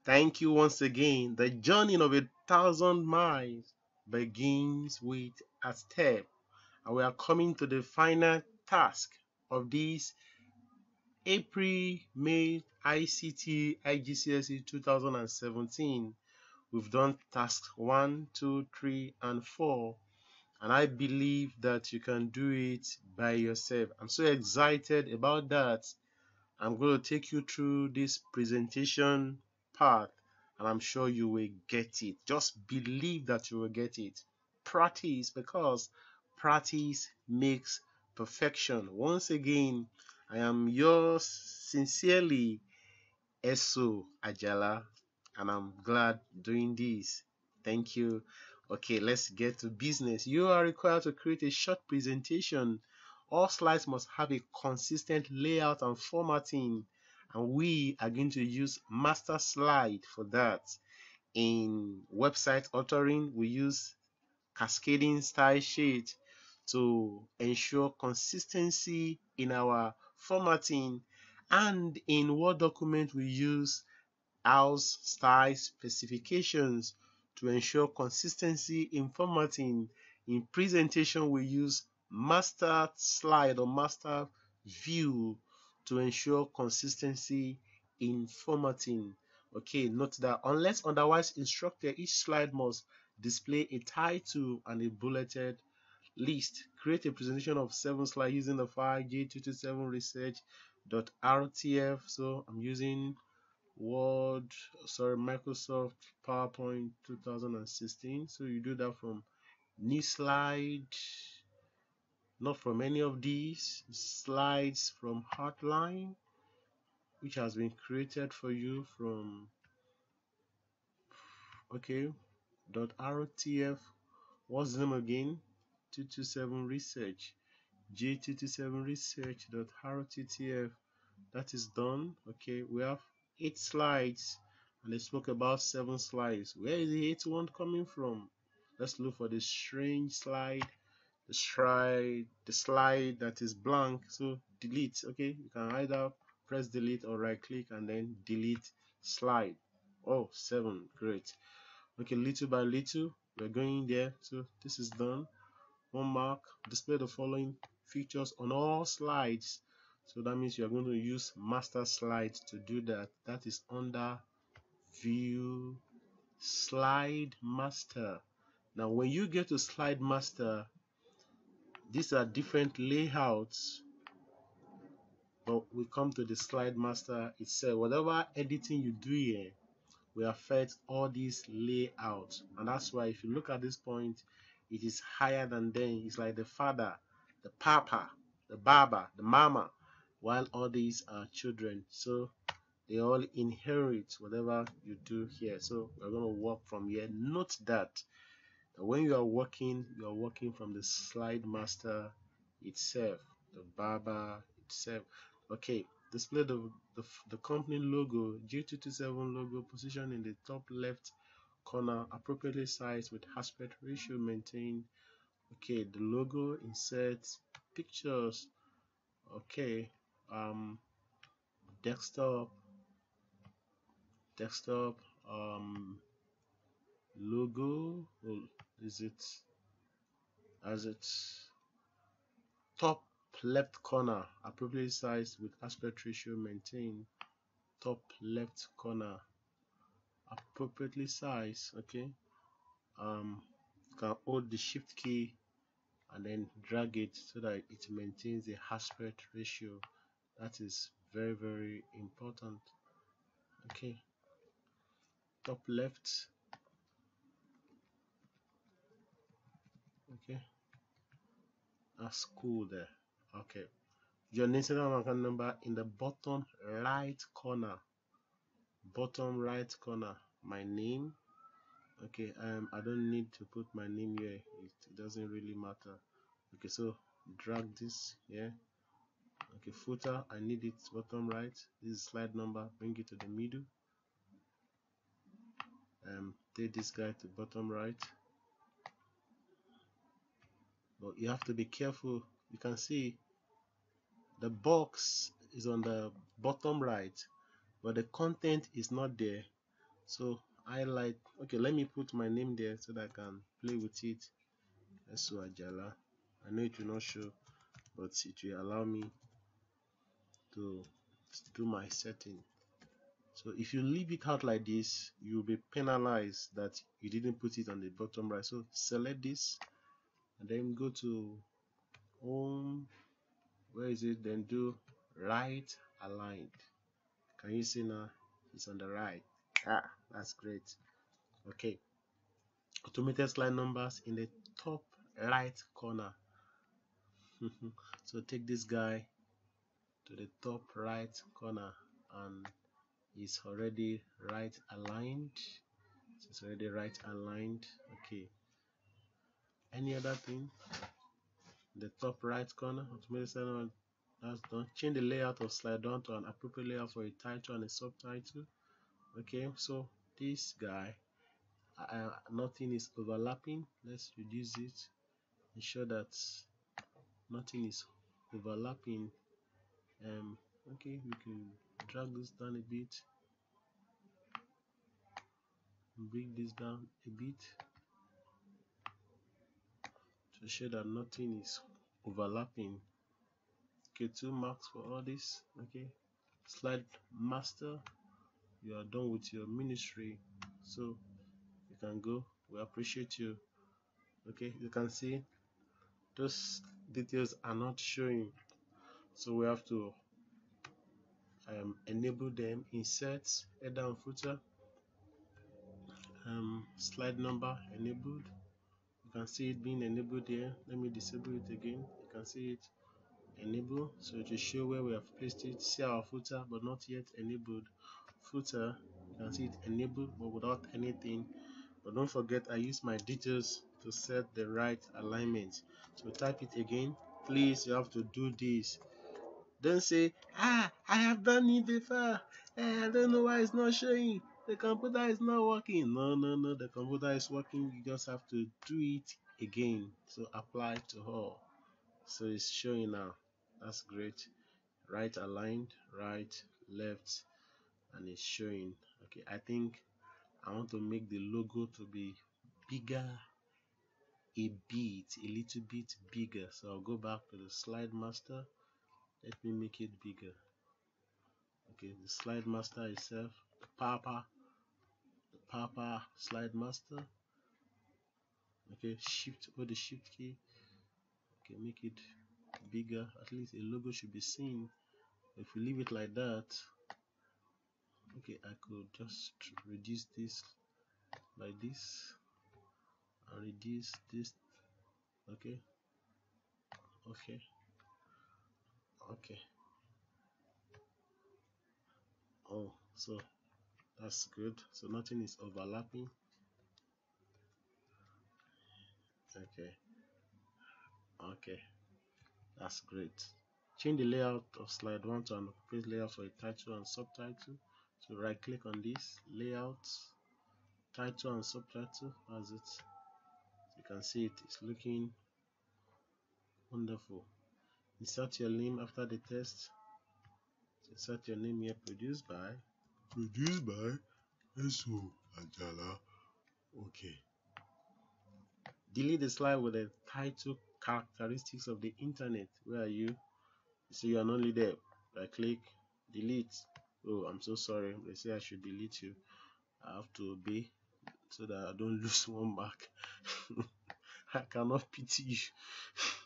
Thank you once again. The journey of 1,000 miles begins with a step, and we are coming to the final task of this April-May ICT IGCSE 2017. We've done tasks 1, 2, 3, and 4, and I believe that you can do it by yourself. I'm so excited about that. I'm going to take you through this presentation part, and I'm sure you will get it. Just believe that you will get it. Practice, because practice makes perfection. Once again, I am yours sincerely, Eso Ajala, and I'm glad doing this. Thank you. Okay, let's get to business. You are required to create a short presentation. All slides must have a consistent layout and formatting, and we are going to use master slide for that. In website authoring, we use cascading style sheet to ensure consistency in our formatting, and in Word document we use house style specifications to ensure consistency in formatting. In presentation, we use master slide or master view to ensure consistency in formatting. Okay, note that unless otherwise instructed, each slide must display a title and a bulleted list. Create a presentation of 7 slides using the file j227research.rtf. So I'm using Microsoft PowerPoint 2016. So you do that from new slide, not from any of these slides, from Heartline, which has been created for you from .rtf. What's the name again? 227 research, j227 research.rttf. That is done. Okay, we have 8 slides, and they spoke about 7 slides. Where is the 8th one coming from? Let's look for the strange slide, the slide that is blank. So delete. Okay, you can either press delete or right click and then delete slide. Oh, 7, great. Okay, little by little we're going there. So this is done. One mark, display the following features on all slides. So that means you're going to use master slides to do that. That is under view slide master. Now when you get to slide master, these are different layouts, but we come to the slide master itself. Whatever editing you do here will affect all these layouts, and that's why if you look at this point, it is higher than them. It's like the father, the papa, the baba, the mama, while all these are children. So they all inherit whatever you do here. So we're going to work from here. Note that when you are working from the slide master itself, the baba itself. Okay, display the company logo, G227 logo, position in the top left corner, appropriately sized with aspect ratio maintained. Okay, the logo, insert pictures. Okay, desktop, desktop, logo. Is it as its top left corner, appropriately sized with aspect ratio maintained. Top left corner, appropriately sized. Okay, you can hold the shift key and then drag it so that it maintains the aspect ratio. That is very, very important. Okay, top left. Okay, that's cool there. Okay, your national account number in the bottom right corner. Bottom right corner, my name. Okay, I don't need to put my name here. It doesn't really matter. Okay, so drag this here. Okay, footer, I need it bottom right. This is slide number, bring it to the middle. Take this guy to bottom right, but you have to be careful. You can see the box is on the bottom right, but the content is not there. So highlight. Okay, let me put my name there so that I can play with it. So Ajala. I know it will not show, but it will allow me to do my setting. So if you leave it out like this, you'll be penalized that you didn't put it on the bottom right. So select this and then go to home. Where is it? Then do right aligned. Can you see now? It's on the right. Ah, that's great. Okay. Automated slide numbers in the top right corner. So take this guy to the top right corner and it's already right aligned. So it's already right aligned. Okay. Any other thing? The top right corner, automated slide number, that's done. Change the layout of slide down to an appropriate layout for a title and a subtitle. Okay, so this guy, nothing is overlapping. Let's reduce it. Ensure that nothing is overlapping. Okay, we can drag this down a bit, bring this down a bit to show that nothing is overlapping. Okay, 2 marks for all this. Okay, slide master, you are done with your ministry, so you can go. We appreciate you. Okay, you can see those details are not showing, so we have to enable them. Insert header and footer, slide number enabled. You can see it being enabled here. Let me disable it again. You can see it enable, so to show where we have placed it. See our footer but not yet enabled. Footer, you can see it enabled but without anything. But don't forget, I use my details to set the right alignment. So type it again. Please, you have to do this. Don't say, I have done it before. I don't know why it's not showing. The computer is not working. No, the computer is working. You just have to do it again. So apply to all. So it's showing now. That's great. Right aligned, right, left, and it's showing. Okay, I think I want to make the logo to be bigger a little bit bigger. So I'll go back to the slide master. Let me make it bigger. Okay, the slide master itself, the Papa slide master. Okay, hold the shift key. Okay, make it bigger. At least a logo should be seen. If we leave it like that, okay, I could just reduce this like this and reduce this. Okay, okay, okay. Oh, so that's good. So nothing is overlapping. Okay, okay, that's great. Change the layout of slide 1 to an appropriate layout for a title and subtitle. So right click on this, layout, title and subtitle. That's it. You can see it's looking wonderful. Insert your name after the test. Insert your name here. Produced by S.O. Ajala. Okay. Delete the slide with the title characteristics of the internet. Where are you? So you are not there. Right click, delete. Oh, I'm so sorry. They say I should delete you. I have to obey so that I don't lose one mark. I cannot pity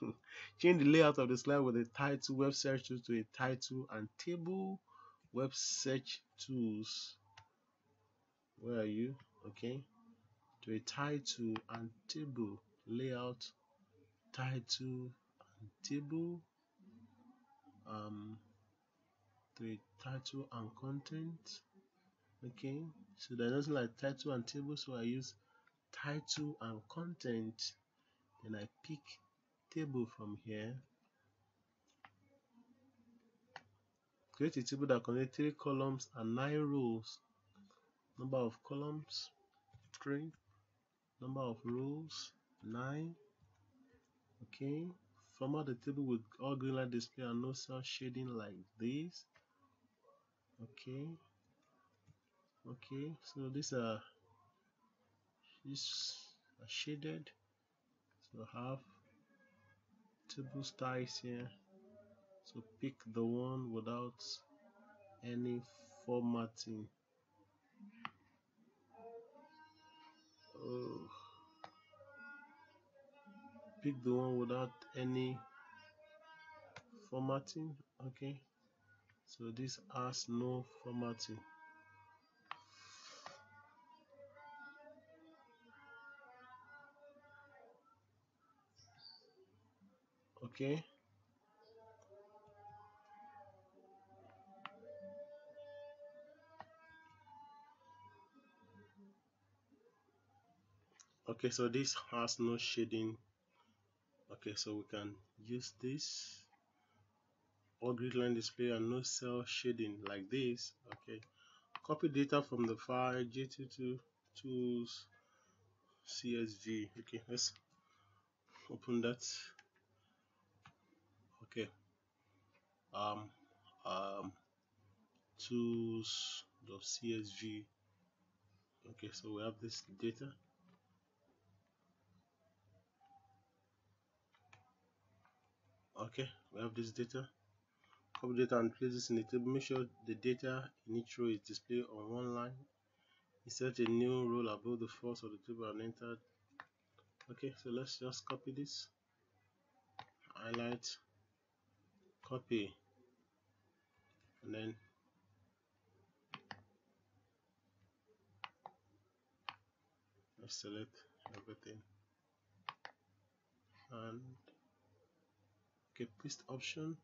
you. Change the layout of the slide with the title web search tools to a title and table web search tools. Where are you? Okay. To a title and table layout, title and table, to a title and content. Okay. So there's nothing like title and table, so I use title and content. Then I pick table from here. Create a table that contains 3 columns and 9 rows. Number of columns 3. Number of rows 9. Okay. Format the table with all green light display and no cell shading like this. Okay. Okay, so these are shaded. So I have table styles here. So pick the one without any formatting. Oh, pick the one without any formatting. Okay, so this has no formatting. Okay, okay, so this has no shading. Okay, so we can use this or grid line display and no cell shading like this. Okay, copy data from the file G22 tools CSV. Okay, let's open that. Okay, um um tools.csv. Okay, so we have this data. Okay, we have this data. Copy data and place this in the table. Make sure the data in each row is displayed on one line. Insert a new row above the first of the table and enter. Okay, so let's just copy this, highlight, copy, and then let's select everything. And okay, paste option,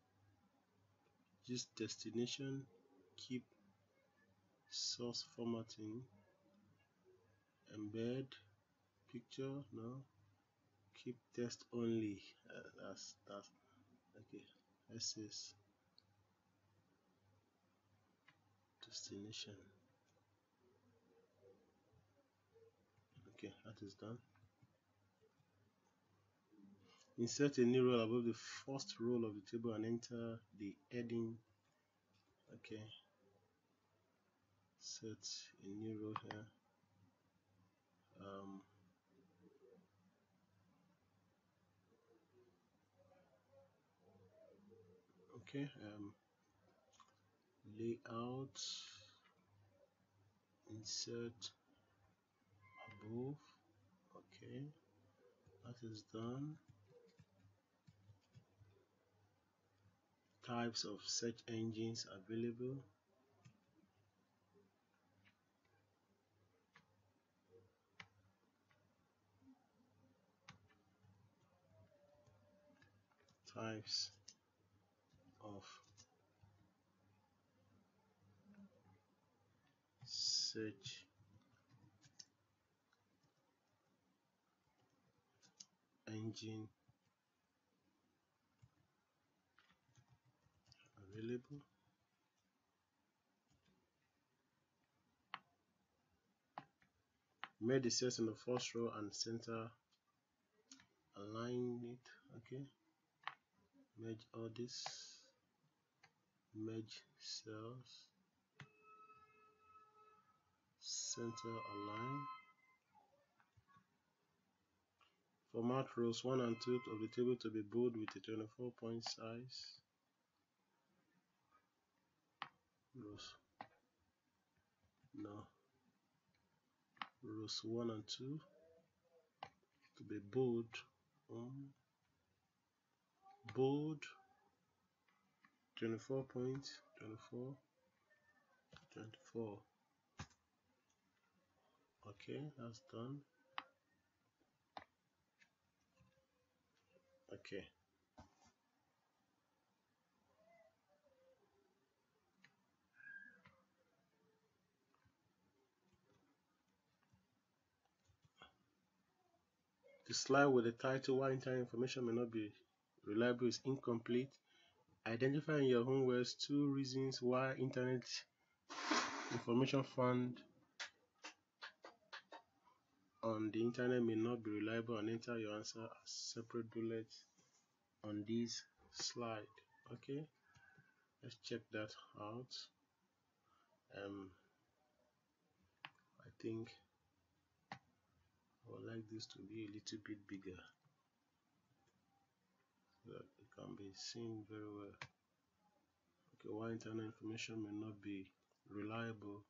use destination, keep source formatting, embed picture, no, keep text only. That's okay. SS destination. Okay, that is done. Insert a new row above the first row of the table and enter the heading. Okay, set a new row here. Okay, layout, insert above. Okay, that is done. Types of search engines available. Types of search engine available. Make the cells in the first row and center align it. Okay, merge all this, merge cells, center align. Format rows 1 and 2 of the table to be bold with a 24-point size. Rows, no, rows 1 and 2 to be bold. Bold, 24 points, 24, 24. Okay, that's done. Okay. The slide with the title "Why Internet Information May Not Be Reliable" is incomplete. Identify in your own words 2 reasons why internet information found on the internet may not be reliable and enter your answer as separate bullets on this slide. Okay, let's check that out. think I would like this to be a little bit bigger so that it can be seen very well. Okay, why internet information may not be reliable.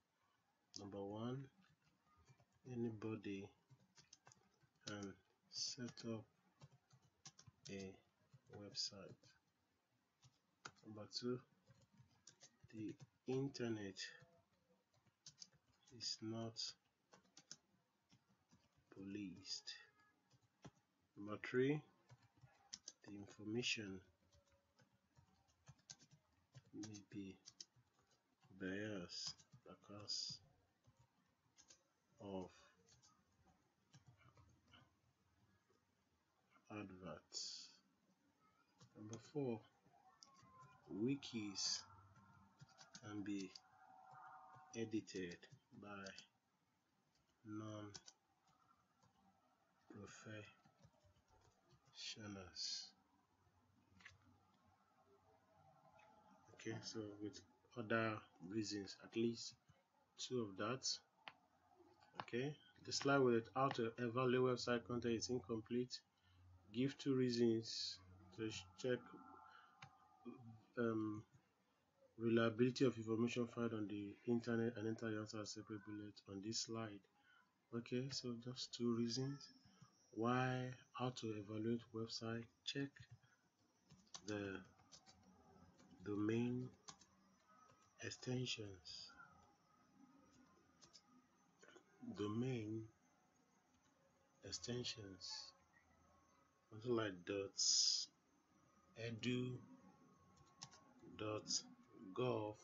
Number one, anybody can set up a website. Number two, the internet is not policed. Number three, the information may be biased because of adverts. Number four, wikis can be edited by non-professionals. Okay, so with other reasons, at least two of that. Okay, the slide with how to evaluate website content is incomplete. Give two reasons to check reliability of information found on the internet, and enter your answer as separate bullet on this slide. Okay, so just two reasons why. How to evaluate website: check the domain extensions, something like .edu, .gov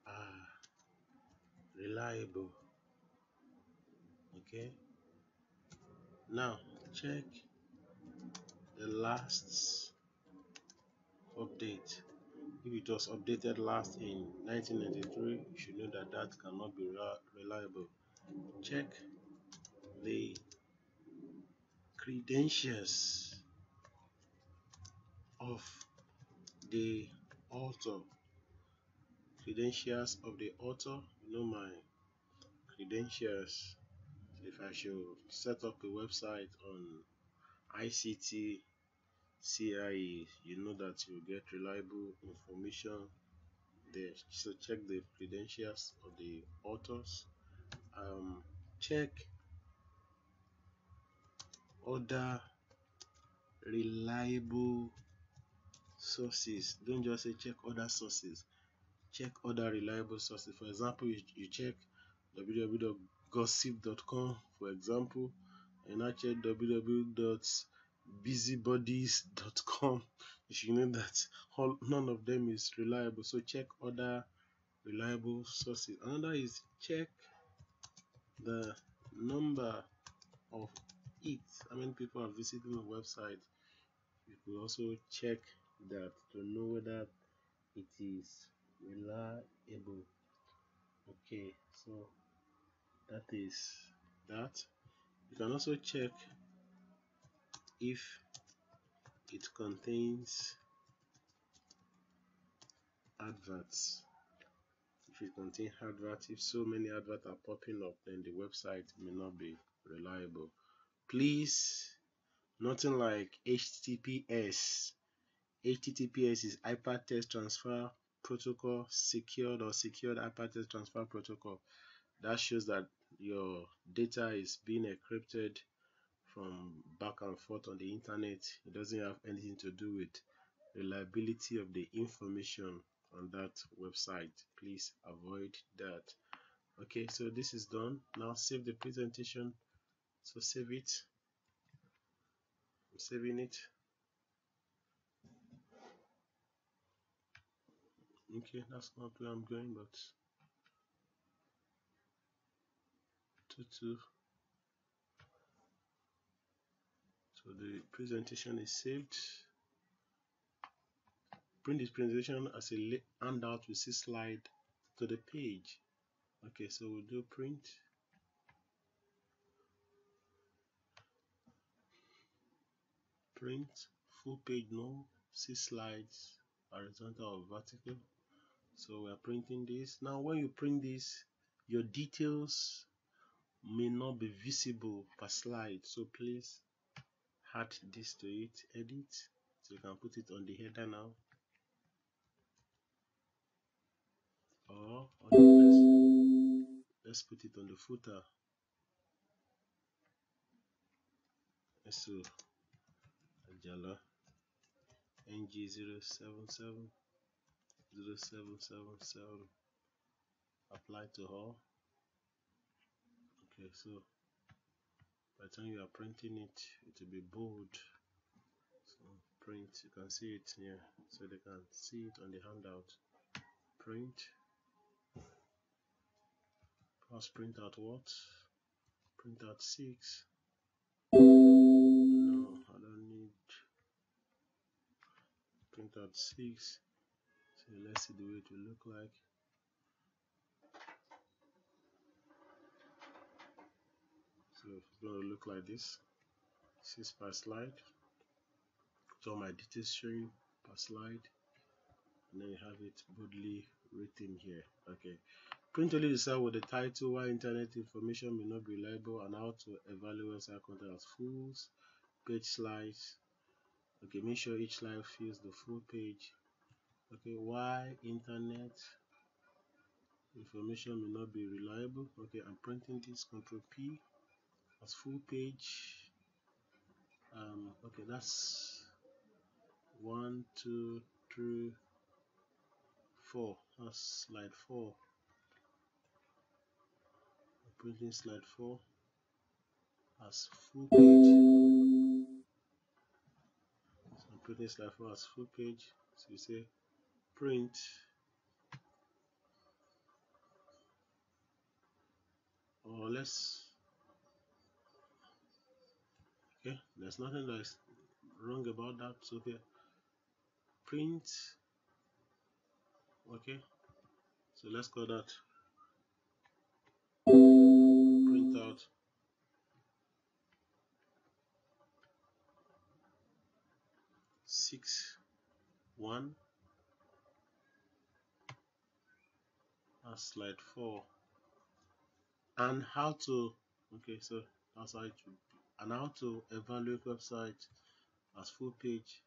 are reliable. Okay, now check the last update. If it was updated last in 1993, you should know that that cannot be reliable. Check the credentials of the author. Credentials of the author. You know my credentials. If I should set up a website on ICT CIE, you know that you get reliable information there. So check the credentials of the authors. Check other reliable sources. Don't just say check other sources. Check other reliable sources. For example, you check www.gossip.com, for example, and I check www.busybodies.com. You should know that none of them is reliable. So check other reliable sources. Another is check the number of hits. How many people are visiting the website? You could also check that to know whether it is reliable. Okay, so that is that. You can also check if it contains adverts. If it contains adverts, if so many adverts are popping up, then the website may not be reliable. Please, nothing like HTTPS. HTTPS is Hypertext Transfer Protocol, secured Hypertext Transfer Protocol. That shows that your data is being encrypted from back and forth on the internet. It doesn't have anything to do with reliability of the information on that website. Please avoid that. Okay, so this is done. Now save the presentation. So save it. I'm saving it. Okay, that's not where I'm going, but so the presentation is saved. Print this presentation as a handout with 6 slides to the page. Okay, so we'll do print. Print full page, no 6 slides, horizontal or vertical. So we are printing this. Now when you print this, your details may not be visible per slide, so please add this to it. Edit, so you can put it on the header now, or let's put it on the footer. So Ajala NG077 0777 apply to all. Okay, so by the time you are printing it, it will be bold. So print, you can see it here, so they can see it on the handout. Print, press print out what? Print out 6. No, I don't need print out 6. So let's see the way it will look like. So it's going to look like this. 6 per slide. So my details showing per slide, and then you have it boldly written here. Okay. Print only the cell with the title why internet information may not be reliable and how to evaluate website content as fulls, page slides. Okay, make sure each slide fills the full page. Okay, why internet information may not be reliable. Okay, I'm printing this, Control P as full page. Okay, that's 1, 2, 3, 4. That's slide 4. I'm printing slide 4 as full page. So I'm printing slide 4 as full page. So you say print, or let's, okay, there's nothing that's wrong about that. So okay, print, okay, so let's call that print out 6.1 as slide 4. And how to, okay, so that's how it should be. And how to evaluate website as full page.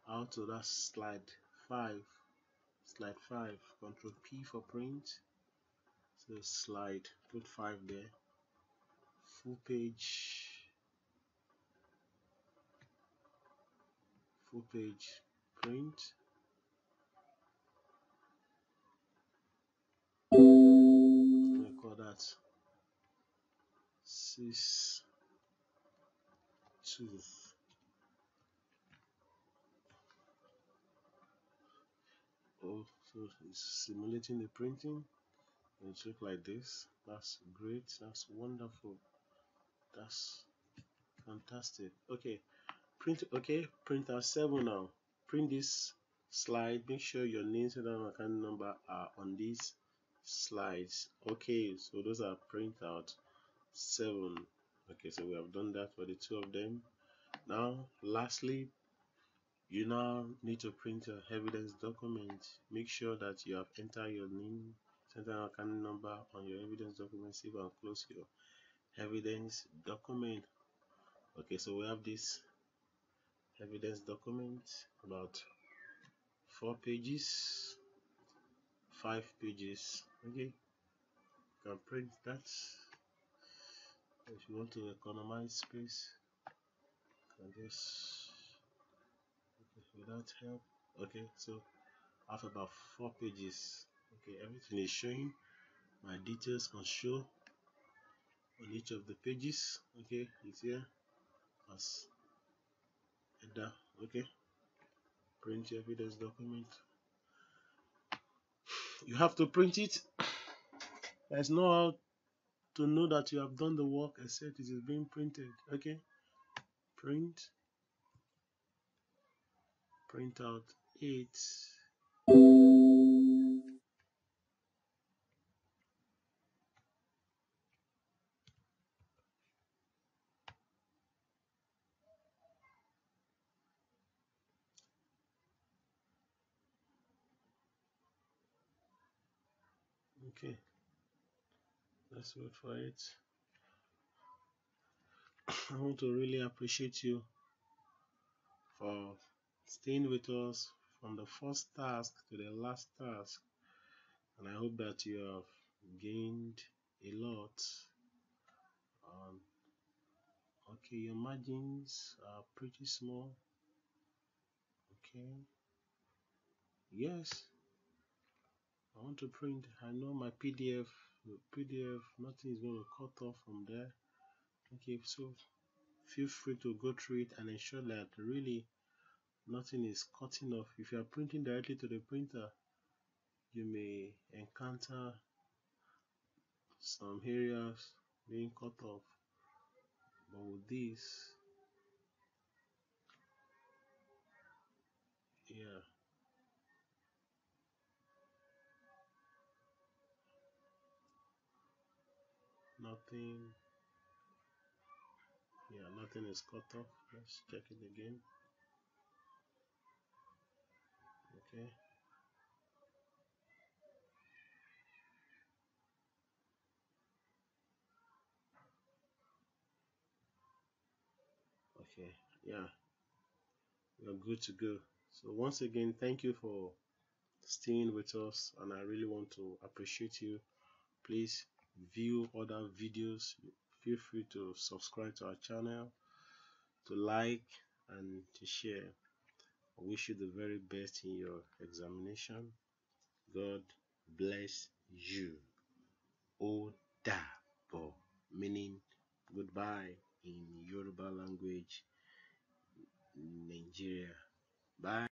How to, that's slide 5. Slide 5, Control P for print. So slide, put 5 there. Full page, full page, print. I call that 6.2. Oh, so it's simulating the printing. It looks like this. That's great. That's wonderful. That's fantastic. Okay, print. Okay, printer 7 now. Print this slide. Make sure your names and account number are on these slides. Okay, so those are printout 7. Okay, so we have done that for the 2 of them. Now, lastly, you now need to print your evidence document. Make sure that you have entered your name, center account number on your evidence document. Save and close your evidence document. Okay, so we have this evidence document, about 4 pages, 5 pages. Okay, you can print that. If you want to economize space, you can just, okay, without help. Okay, so I have about 4 pages. Okay, everything is showing. My details can show on each of the pages. Okay, it's here as header. Okay, print your evidence document. You have to print it. There's no how to know that you have done the work except it is being printed. Okay, print out 8. Okay, Let's wait for it. I want to really appreciate you for staying with us from the first task to the last task, and I hope that you have gained a lot. Okay, your margins are pretty small. Okay, yes, I want to print. I know my PDF, nothing is going to cut off from there. Okay, so feel free to go through it and ensure that really nothing is cutting off. If you are printing directly to the printer, you may encounter some areas being cut off, but with this, yeah, nothing, nothing is cut off. Let's check it again. Okay, okay, yeah, we're good to go. So once again, thank you for staying with us, and I really want to appreciate you. Please view other videos. Feel free to subscribe to our channel, to like, and to share. I wish you the very best in your examination. God bless you. O Dabo, meaning goodbye in Yoruba language, Nigeria. Bye.